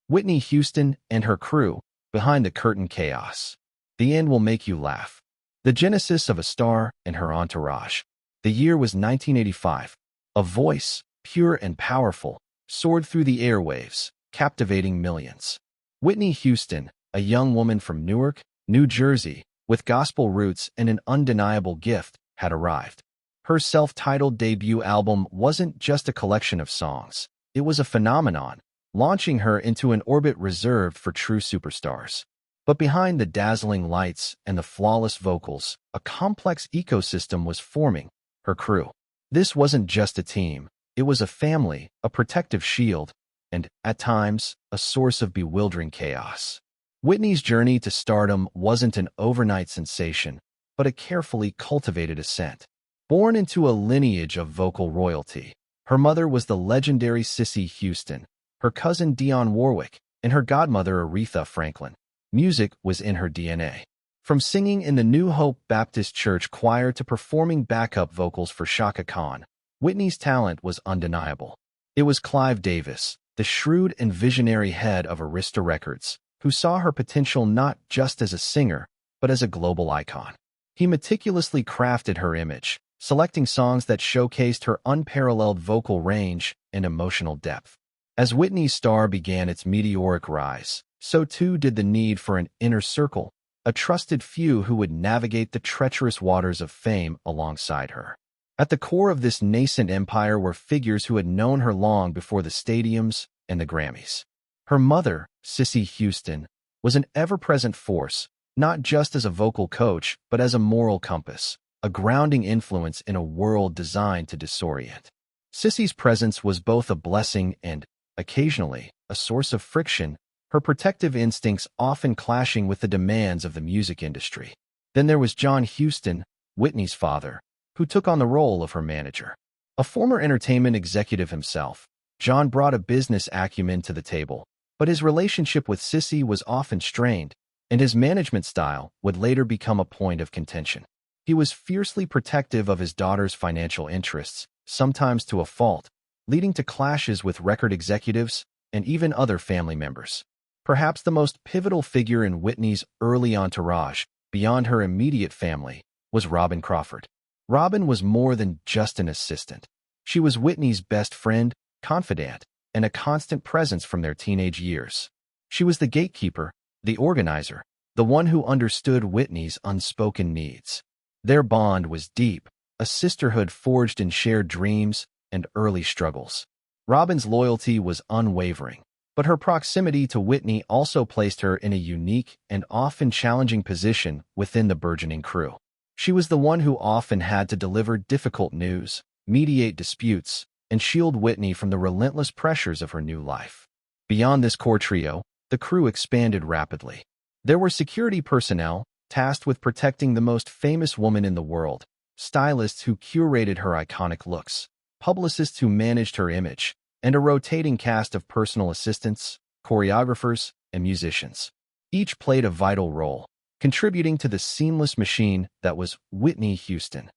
Whitney Houston and her crew, behind the curtain chaos. The end will make you laugh. The genesis of a star and her entourage. The year was 1985. A voice, pure and powerful, soared through the airwaves, captivating millions. Whitney Houston, a young woman from Newark, New Jersey, with gospel roots and an undeniable gift, had arrived. Her self-titled debut album wasn't just a collection of songs. It was a phenomenon, launching her into an orbit reserved for true superstars. But behind the dazzling lights and the flawless vocals, a complex ecosystem was forming: her crew. This wasn't just a team. It was a family, a protective shield, and, at times, a source of bewildering chaos. Whitney's journey to stardom wasn't an overnight sensation, but a carefully cultivated ascent. Born into a lineage of vocal royalty, her mother was the legendary Cissy Houston, her cousin Dionne Warwick, and her godmother Aretha Franklin. Music was in her DNA. From singing in the New Hope Baptist Church choir to performing backup vocals for Chaka Khan, Whitney's talent was undeniable. It was Clive Davis, the shrewd and visionary head of Arista Records, who saw her potential not just as a singer, but as a global icon. He meticulously crafted her image, selecting songs that showcased her unparalleled vocal range and emotional depth. As Whitney's star began its meteoric rise, so too did the need for an inner circle, a trusted few who would navigate the treacherous waters of fame alongside her. At the core of this nascent empire were figures who had known her long before the stadiums and the Grammys. Her mother, Cissy Houston, was an ever-present force, not just as a vocal coach, but as a moral compass, a grounding influence in a world designed to disorient. Cissy's presence was both a blessing and, occasionally, a source of friction, her protective instincts often clashing with the demands of the music industry. Then there was John Houston, Whitney's father, who took on the role of her manager. A former entertainment executive himself, John brought a business acumen to the table, but his relationship with Cissy was often strained, and his management style would later become a point of contention. He was fiercely protective of his daughter's financial interests, sometimes to a fault, leading to clashes with record executives and even other family members. Perhaps the most pivotal figure in Whitney's early entourage, beyond her immediate family, was Robin Crawford. Robin was more than just an assistant. She was Whitney's best friend, confidant, and a constant presence from their teenage years. She was the gatekeeper, the organizer, the one who understood Whitney's unspoken needs. Their bond was deep, a sisterhood forged in shared dreams and early struggles. Robin's loyalty was unwavering, but her proximity to Whitney also placed her in a unique and often challenging position within the burgeoning crew. She was the one who often had to deliver difficult news, mediate disputes, and shield Whitney from the relentless pressures of her new life. Beyond this core trio, the crew expanded rapidly. There were security personnel, tasked with protecting the most famous woman in the world, stylists who curated her iconic looks, publicists who managed her image, and a rotating cast of personal assistants, choreographers, and musicians. Each played a vital role, contributing to the seamless machine that was Whitney Houston.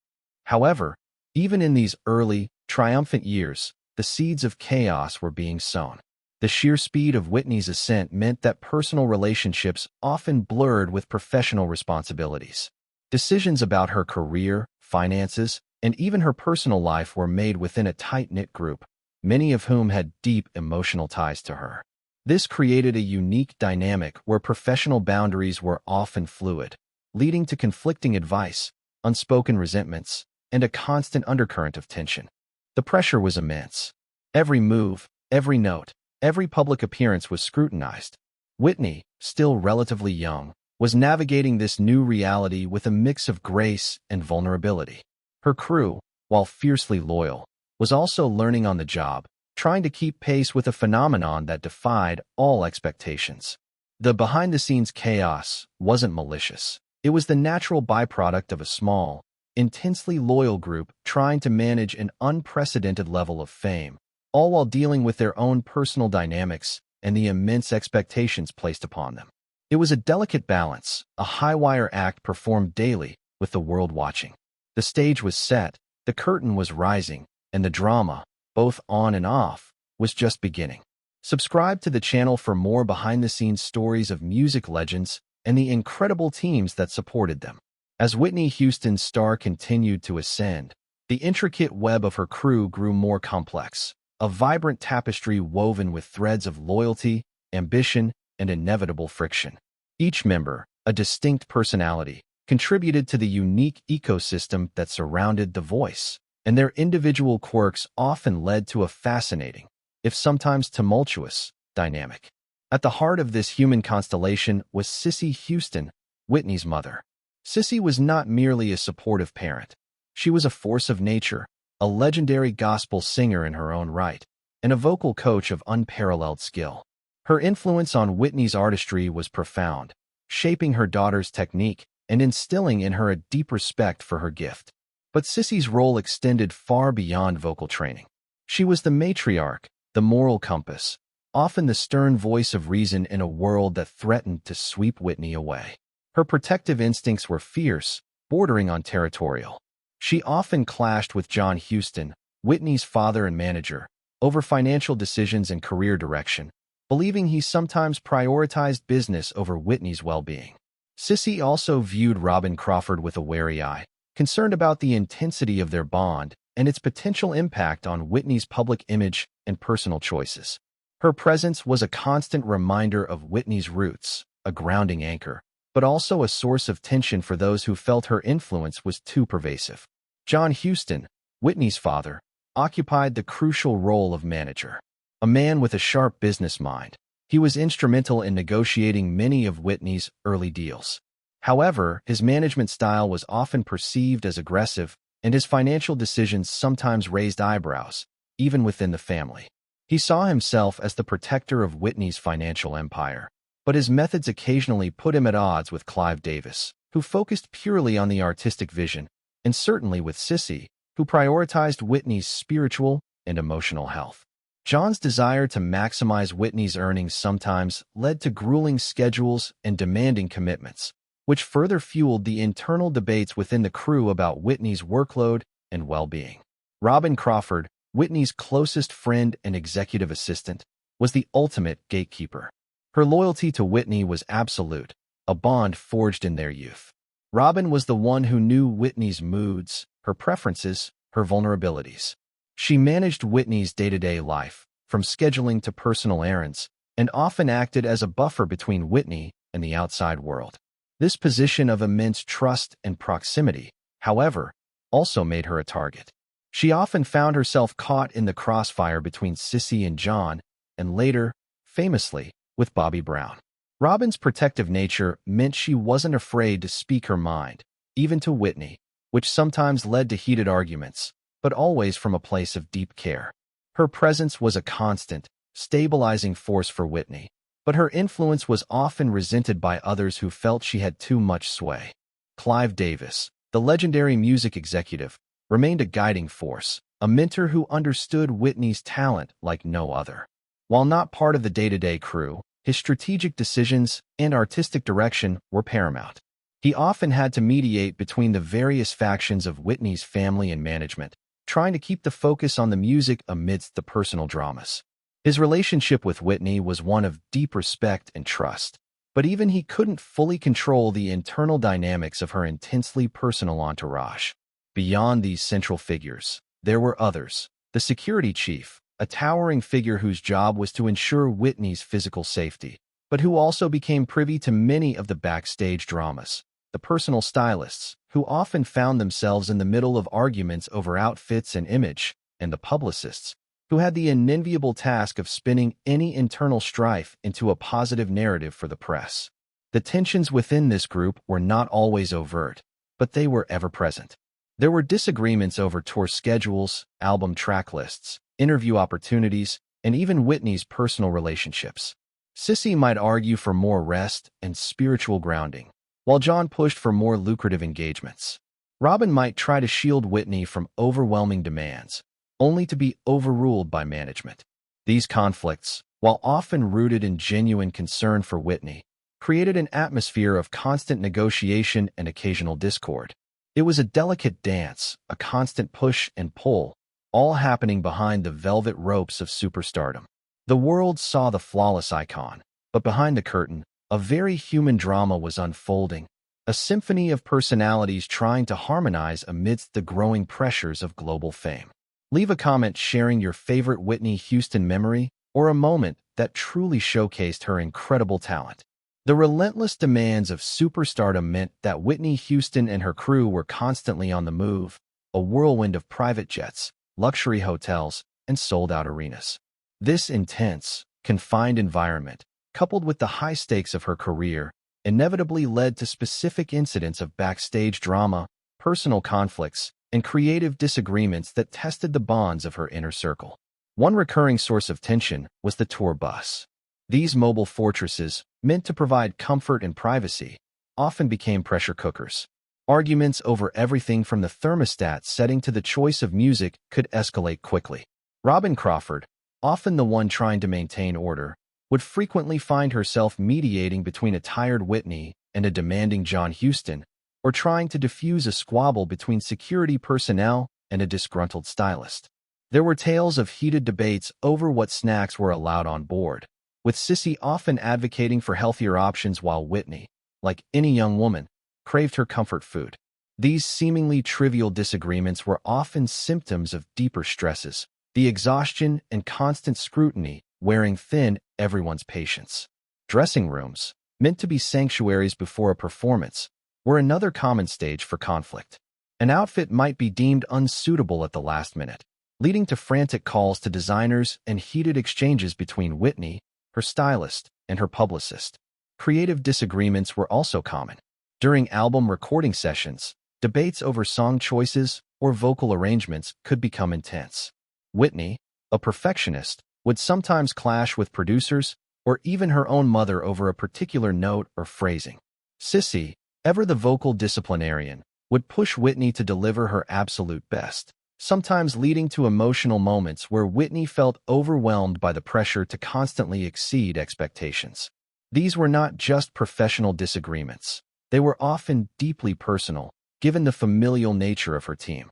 However, even in these early, triumphant years, the seeds of chaos were being sown. The sheer speed of Whitney's ascent meant that personal relationships often blurred with professional responsibilities. Decisions about her career, finances, and even her personal life were made within a tight-knit group, many of whom had deep emotional ties to her. This created a unique dynamic where professional boundaries were often fluid, leading to conflicting advice, unspoken resentments, and a constant undercurrent of tension. The pressure was immense. Every move, every note, every public appearance was scrutinized. Whitney, still relatively young, was navigating this new reality with a mix of grace and vulnerability. Her crew, while fiercely loyal, was also learning on the job, trying to keep pace with a phenomenon that defied all expectations. The behind-the-scenes chaos wasn't malicious. It was the natural byproduct of a small, intensely loyal group trying to manage an unprecedented level of fame, all while dealing with their own personal dynamics and the immense expectations placed upon them. It was a delicate balance, a high-wire act performed daily, with the world watching. The stage was set, the curtain was rising, and the drama, both on and off, was just beginning. Subscribe to the channel for more behind-the-scenes stories of music legends and the incredible teams that supported them. As Whitney Houston's star continued to ascend, the intricate web of her crew grew more complex, a vibrant tapestry woven with threads of loyalty, ambition, and inevitable friction. Each member, a distinct personality, contributed to the unique ecosystem that surrounded The Voice, and their individual quirks often led to a fascinating, if sometimes tumultuous, dynamic. At the heart of this human constellation was Cissy Houston, Whitney's mother. Cissy was not merely a supportive parent. She was a force of nature, a legendary gospel singer in her own right, and a vocal coach of unparalleled skill. Her influence on Whitney's artistry was profound, shaping her daughter's technique and instilling in her a deep respect for her gift. But Cissy's role extended far beyond vocal training. She was the matriarch, the moral compass, often the stern voice of reason in a world that threatened to sweep Whitney away. Her protective instincts were fierce, bordering on territorial. She often clashed with John Houston, Whitney's father and manager, over financial decisions and career direction, believing he sometimes prioritized business over Whitney's well-being. Cissy also viewed Robin Crawford with a wary eye, concerned about the intensity of their bond and its potential impact on Whitney's public image and personal choices. Her presence was a constant reminder of Whitney's roots, a grounding anchor, but also a source of tension for those who felt her influence was too pervasive. John Houston, Whitney's father, occupied the crucial role of manager. A man with a sharp business mind, he was instrumental in negotiating many of Whitney's early deals. However, his management style was often perceived as aggressive, and his financial decisions sometimes raised eyebrows, even within the family. He saw himself as the protector of Whitney's financial empire, but his methods occasionally put him at odds with Clive Davis, who focused purely on the artistic vision, and certainly with Cissy, who prioritized Whitney's spiritual and emotional health. John's desire to maximize Whitney's earnings sometimes led to grueling schedules and demanding commitments, which further fueled the internal debates within the crew about Whitney's workload and well-being. Robin Crawford, Whitney's closest friend and executive assistant, was the ultimate gatekeeper. Her loyalty to Whitney was absolute, a bond forged in their youth. Robin was the one who knew Whitney's moods, her preferences, her vulnerabilities. She managed Whitney's day-to-day life, from scheduling to personal errands, and often acted as a buffer between Whitney and the outside world. This position of immense trust and proximity, however, also made her a target. She often found herself caught in the crossfire between Cissy and John, and later, famously, with Bobby Brown. Robin's protective nature meant she wasn't afraid to speak her mind, even to Whitney, which sometimes led to heated arguments, but always from a place of deep care. Her presence was a constant, stabilizing force for Whitney, but her influence was often resented by others who felt she had too much sway. Clive Davis, the legendary music executive, remained a guiding force, a mentor who understood Whitney's talent like no other. While not part of the day-to-day crew, his strategic decisions and artistic direction were paramount. He often had to mediate between the various factions of Whitney's family and management, trying to keep the focus on the music amidst the personal dramas. His relationship with Whitney was one of deep respect and trust, but even he couldn't fully control the internal dynamics of her intensely personal entourage. Beyond these central figures, there were others. The security chief, a towering figure whose job was to ensure Whitney's physical safety, but who also became privy to many of the backstage dramas. The personal stylists, who often found themselves in the middle of arguments over outfits and image, and the publicists, who had the unenviable task of spinning any internal strife into a positive narrative for the press. The tensions within this group were not always overt, but they were ever present. There were disagreements over tour schedules, album track lists, interview opportunities, and even Whitney's personal relationships. Cissy might argue for more rest and spiritual grounding, while John pushed for more lucrative engagements. Robin might try to shield Whitney from overwhelming demands, only to be overruled by management. These conflicts, while often rooted in genuine concern for Whitney, created an atmosphere of constant negotiation and occasional discord. It was a delicate dance, a constant push and pull, all happening behind the velvet ropes of superstardom. The world saw the flawless icon, but behind the curtain, a very human drama was unfolding, a symphony of personalities trying to harmonize amidst the growing pressures of global fame. Leave a comment sharing your favorite Whitney Houston memory or a moment that truly showcased her incredible talent. The relentless demands of superstardom meant that Whitney Houston and her crew were constantly on the move, a whirlwind of private jets, luxury hotels, and sold-out arenas. This intense, confined environment, coupled with the high stakes of her career, inevitably led to specific incidents of backstage drama, personal conflicts, and creative disagreements that tested the bonds of her inner circle. One recurring source of tension was the tour bus. These mobile fortresses, meant to provide comfort and privacy, often became pressure cookers. Arguments over everything from the thermostat setting to the choice of music could escalate quickly. Robin Crawford, often the one trying to maintain order, would frequently find herself mediating between a tired Whitney and a demanding John Huston, or trying to diffuse a squabble between security personnel and a disgruntled stylist. There were tales of heated debates over what snacks were allowed on board, with Sissy often advocating for healthier options while Whitney, like any young woman, craved her comfort food. These seemingly trivial disagreements were often symptoms of deeper stresses, the exhaustion and constant scrutiny wearing thin everyone's patience. Dressing rooms, meant to be sanctuaries before a performance, were another common stage for conflict. An outfit might be deemed unsuitable at the last minute, leading to frantic calls to designers and heated exchanges between Whitney, her stylist, and her publicist. Creative disagreements were also common. During album recording sessions, debates over song choices or vocal arrangements could become intense. Whitney, a perfectionist, would sometimes clash with producers or even her own mother over a particular note or phrasing. Sissy, ever the vocal disciplinarian, would push Whitney to deliver her absolute best, sometimes leading to emotional moments where Whitney felt overwhelmed by the pressure to constantly exceed expectations. These were not just professional disagreements. They were often deeply personal, given the familial nature of her team.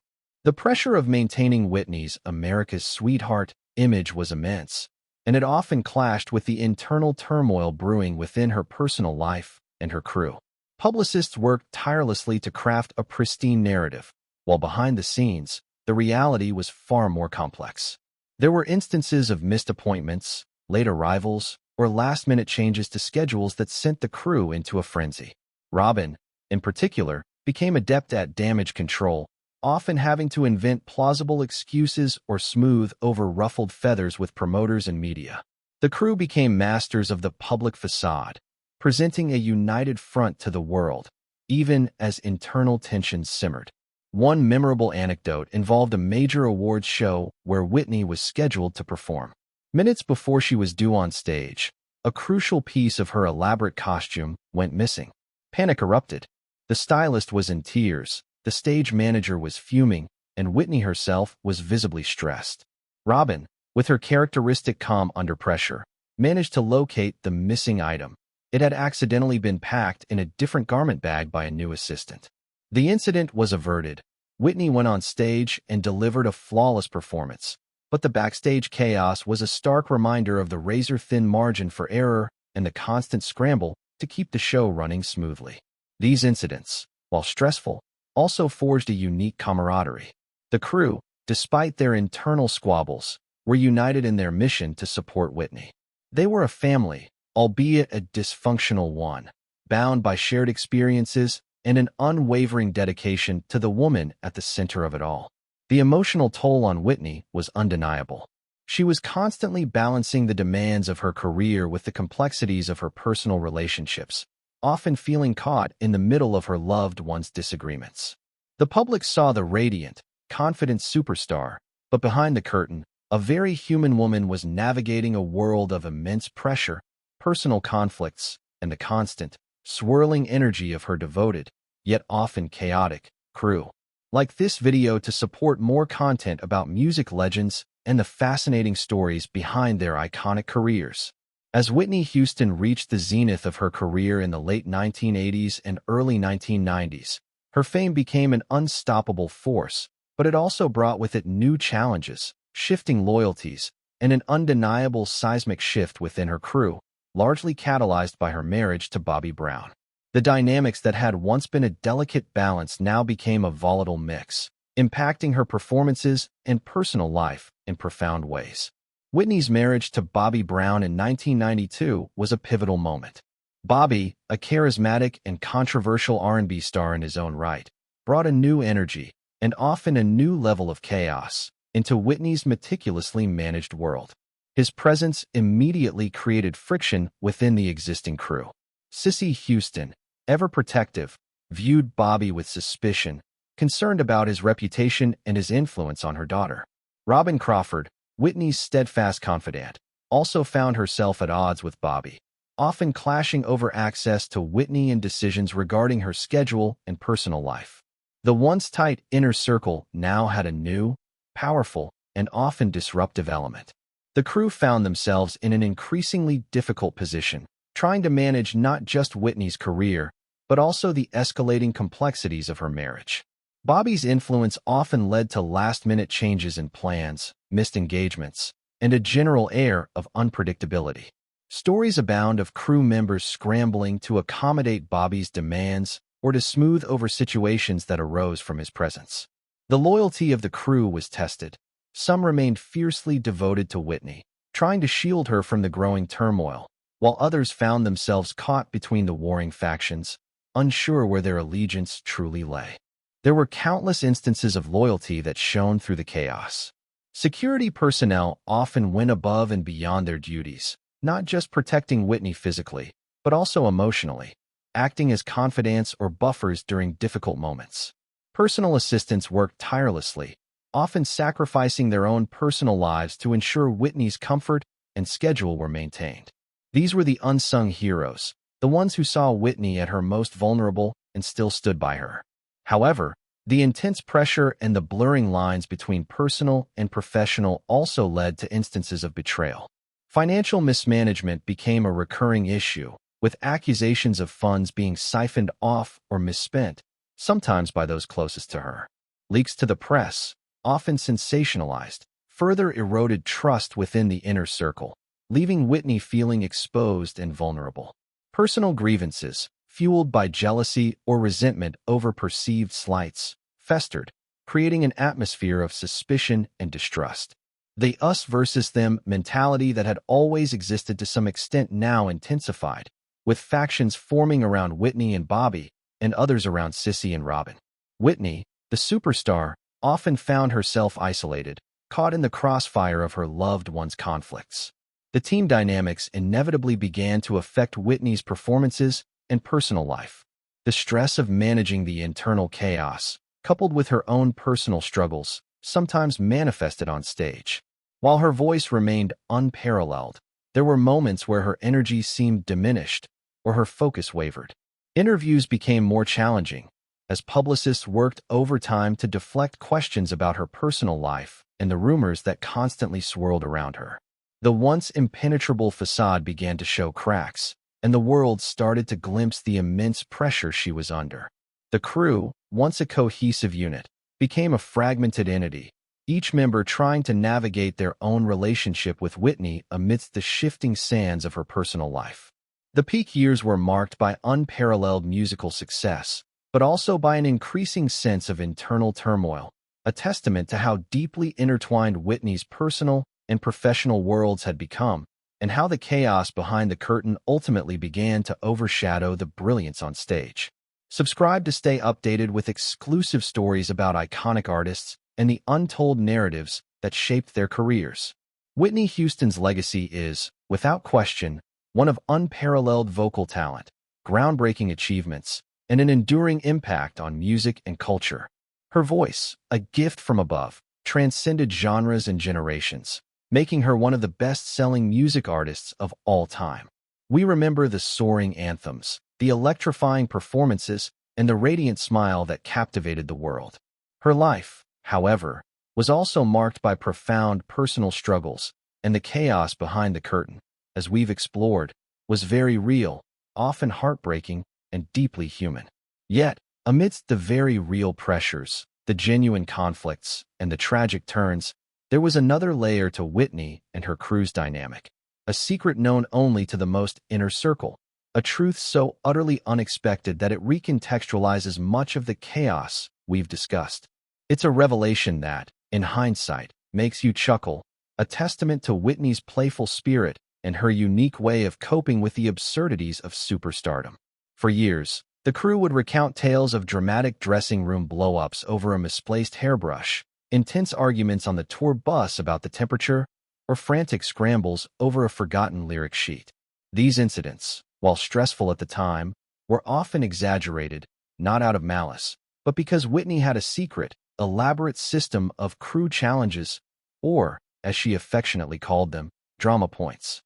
The pressure of maintaining Whitney's America's sweetheart image was immense, and it often clashed with the internal turmoil brewing within her personal life and her crew. Publicists worked tirelessly to craft a pristine narrative, while behind the scenes, the reality was far more complex. There were instances of missed appointments, late arrivals, or last-minute changes to schedules that sent the crew into a frenzy. Robin, in particular, became adept at damage control, often having to invent plausible excuses or smooth over ruffled feathers with promoters and media. The crew became masters of the public facade, presenting a united front to the world, even as internal tensions simmered. One memorable anecdote involved a major awards show where Whitney was scheduled to perform. Minutes before she was due on stage, a crucial piece of her elaborate costume went missing. Panic erupted. The stylist was in tears, the stage manager was fuming, and Whitney herself was visibly stressed. Robin, with her characteristic calm under pressure, managed to locate the missing item. It had accidentally been packed in a different garment bag by a new assistant. The incident was averted. Whitney went on stage and delivered a flawless performance, but the backstage chaos was a stark reminder of the razor-thin margin for error and the constant scramble to keep the show running smoothly. These incidents, while stressful, also forged a unique camaraderie. The crew, despite their internal squabbles, were united in their mission to support Whitney. They were a family, albeit a dysfunctional one, bound by shared experiences and an unwavering dedication to the woman at the center of it all. The emotional toll on Whitney was undeniable. She was constantly balancing the demands of her career with the complexities of her personal relationships, often feeling caught in the middle of her loved one's disagreements. The public saw the radiant, confident superstar, but behind the curtain, a very human woman was navigating a world of immense pressure, personal conflicts, and the constant, swirling energy of her devoted, yet often chaotic, crew. Like this video to support more content about music legends and the fascinating stories behind their iconic careers. As Whitney Houston reached the zenith of her career in the late 1980s and early 1990s, her fame became an unstoppable force, but it also brought with it new challenges, shifting loyalties, and an undeniable seismic shift within her crew, largely catalyzed by her marriage to Bobby Brown. The dynamics that had once been a delicate balance now became a volatile mix, impacting her performances and personal life in profound ways. Whitney's marriage to Bobby Brown in 1992 was a pivotal moment. Bobby, a charismatic and controversial R&B star in his own right, brought a new energy and often a new level of chaos into Whitney's meticulously managed world. His presence immediately created friction within the existing crew. Cissy Houston, ever protective, viewed Bobby with suspicion, concerned about his reputation and his influence on her daughter. Robin Crawford, Whitney's steadfast confidant, also found herself at odds with Bobby, often clashing over access to Whitney and decisions regarding her schedule and personal life. The once tight inner circle now had a new, powerful, and often disruptive element. The crew found themselves in an increasingly difficult position, trying to manage not just Whitney's career, but also the escalating complexities of her marriage. Bobby's influence often led to last-minute changes in plans, missed engagements, and a general air of unpredictability. Stories abound of crew members scrambling to accommodate Bobby's demands or to smooth over situations that arose from his presence. The loyalty of the crew was tested. Some remained fiercely devoted to Whitney, trying to shield her from the growing turmoil, while others found themselves caught between the warring factions, unsure where their allegiance truly lay. There were countless instances of loyalty that shone through the chaos. Security personnel often went above and beyond their duties, not just protecting Whitney physically, but also emotionally, acting as confidants or buffers during difficult moments. Personal assistants worked tirelessly, often sacrificing their own personal lives to ensure Whitney's comfort and schedule were maintained. These were the unsung heroes, the ones who saw Whitney at her most vulnerable and still stood by her. However, the intense pressure and the blurring lines between personal and professional also led to instances of betrayal. Financial mismanagement became a recurring issue, with accusations of funds being siphoned off or misspent, sometimes by those closest to her. Leaks to the press, often sensationalized, further eroded trust within the inner circle, leaving Whitney feeling exposed and vulnerable. Personal grievances, fueled by jealousy or resentment over perceived slights, festered, creating an atmosphere of suspicion and distrust. The us versus them mentality that had always existed to some extent now intensified, with factions forming around Whitney and Bobby and others around Cissy and Robin. Whitney, the superstar, often found herself isolated, caught in the crossfire of her loved one's conflicts. The team dynamics inevitably began to affect Whitney's performances and personal life. The stress of managing the internal chaos, coupled with her own personal struggles, sometimes manifested on stage. While her voice remained unparalleled, there were moments where her energy seemed diminished or her focus wavered. Interviews became more challenging, as publicists worked overtime to deflect questions about her personal life and the rumors that constantly swirled around her. The once impenetrable facade began to show cracks, and the world started to glimpse the immense pressure she was under. The crew, once a cohesive unit, became a fragmented entity, each member trying to navigate their own relationship with Whitney amidst the shifting sands of her personal life. The peak years were marked by unparalleled musical success, but also by an increasing sense of internal turmoil, a testament to how deeply intertwined Whitney's personal and professional worlds had become, and how the chaos behind the curtain ultimately began to overshadow the brilliance on stage. Subscribe to stay updated with exclusive stories about iconic artists and the untold narratives that shaped their careers. Whitney Houston's legacy is, without question, one of unparalleled vocal talent, groundbreaking achievements, and an enduring impact on music and culture. Her voice, a gift from above, transcended genres and generations, making her one of the best-selling music artists of all time. We remember the soaring anthems, the electrifying performances, and the radiant smile that captivated the world. Her life, however, was also marked by profound personal struggles, and the chaos behind the curtain, as we've explored, was very real, often heartbreaking, and deeply human. Yet, amidst the very real pressures, the genuine conflicts, and the tragic turns, There was another layer to Whitney and her crew's dynamic, a secret known only to the most inner circle, a truth so utterly unexpected that it recontextualizes much of the chaos we've discussed. It's a revelation that, in hindsight, makes you chuckle, a testament to Whitney's playful spirit and her unique way of coping with the absurdities of superstardom. For years, the crew would recount tales of dramatic dressing room blow-ups over a misplaced hairbrush, intense arguments on the tour bus about the temperature, or frantic scrambles over a forgotten lyric sheet. These incidents, while stressful at the time, were often exaggerated, not out of malice, but because Whitney had a secret, elaborate system of crew challenges, or, as she affectionately called them, drama points.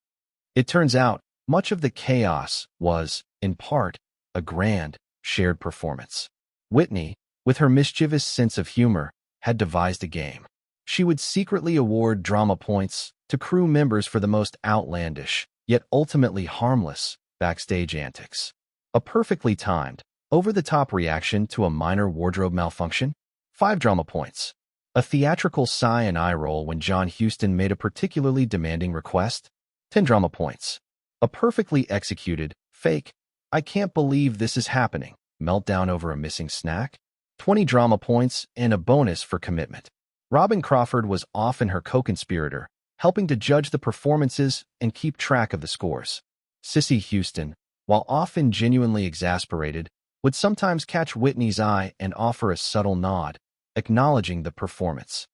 It turns out, much of the chaos was, in part, a grand, shared performance. Whitney, with her mischievous sense of humor, had devised a game. She would secretly award drama points to crew members for the most outlandish, yet ultimately harmless, backstage antics. A perfectly timed, over-the-top reaction to a minor wardrobe malfunction? 5 drama points. A theatrical sigh and eye roll when John Huston made a particularly demanding request? 10 drama points. A perfectly executed, fake, I can't believe this is happening, meltdown over a missing snack? 20 drama points and a bonus for commitment. Robin Crawford was often her co-conspirator, helping to judge the performances and keep track of the scores. Cissy Houston, while often genuinely exasperated, would sometimes catch Whitney's eye and offer a subtle nod, acknowledging the performance.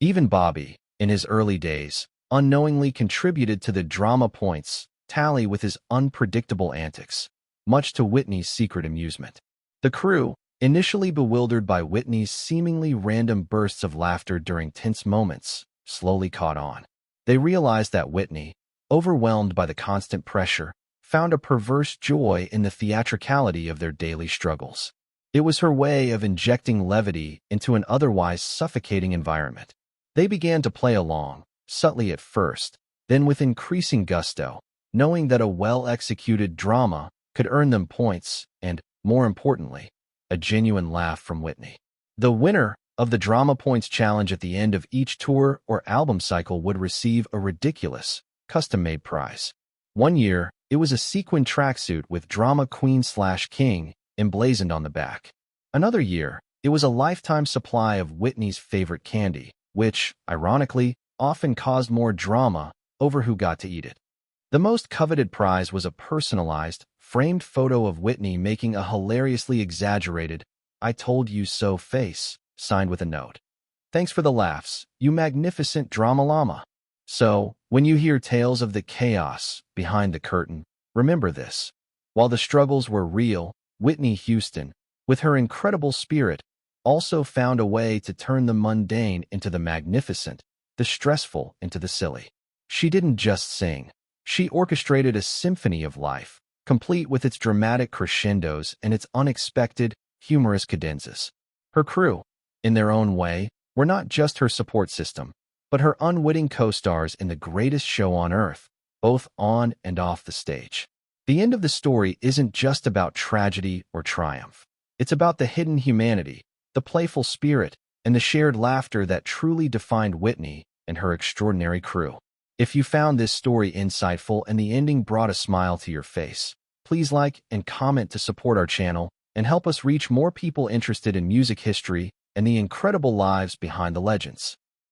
Even Bobby, in his early days, unknowingly contributed to the drama points tally with his unpredictable antics, much to Whitney's secret amusement. The crew, initially bewildered by Whitney's seemingly random bursts of laughter during tense moments, slowly caught on. They realized that Whitney, overwhelmed by the constant pressure, found a perverse joy in the theatricality of their daily struggles. It was her way of injecting levity into an otherwise suffocating environment. They began to play along, subtly at first, then with increasing gusto, knowing that a well-executed drama could earn them points and, more importantly, a genuine laugh from Whitney. The winner of the Drama Points Challenge at the end of each tour or album cycle would receive a ridiculous, custom-made prize. One year, it was a sequin tracksuit with Drama Queen/King emblazoned on the back. Another year, it was a lifetime supply of Whitney's favorite candy, which, ironically, often caused more drama over who got to eat it. The most coveted prize was a personalized, framed photo of Whitney making a hilariously exaggerated, "I told you so" face, signed with a note. "Thanks for the laughs, you magnificent drama llama." So, when you hear tales of the chaos behind the curtain, remember this. While the struggles were real, Whitney Houston, with her incredible spirit, also found a way to turn the mundane into the magnificent, the stressful into the silly. She didn't just sing. She orchestrated a symphony of life, complete with its dramatic crescendos and its unexpected, humorous cadenzas. Her crew, in their own way, were not just her support system, but her unwitting co-stars in the greatest show on earth, both on and off the stage. The end of the story isn't just about tragedy or triumph. It's about the hidden humanity, the playful spirit, and the shared laughter that truly defined Whitney and her extraordinary crew. If you found this story insightful and the ending brought a smile to your face, please like and comment to support our channel and help us reach more people interested in music history and the incredible lives behind the legends.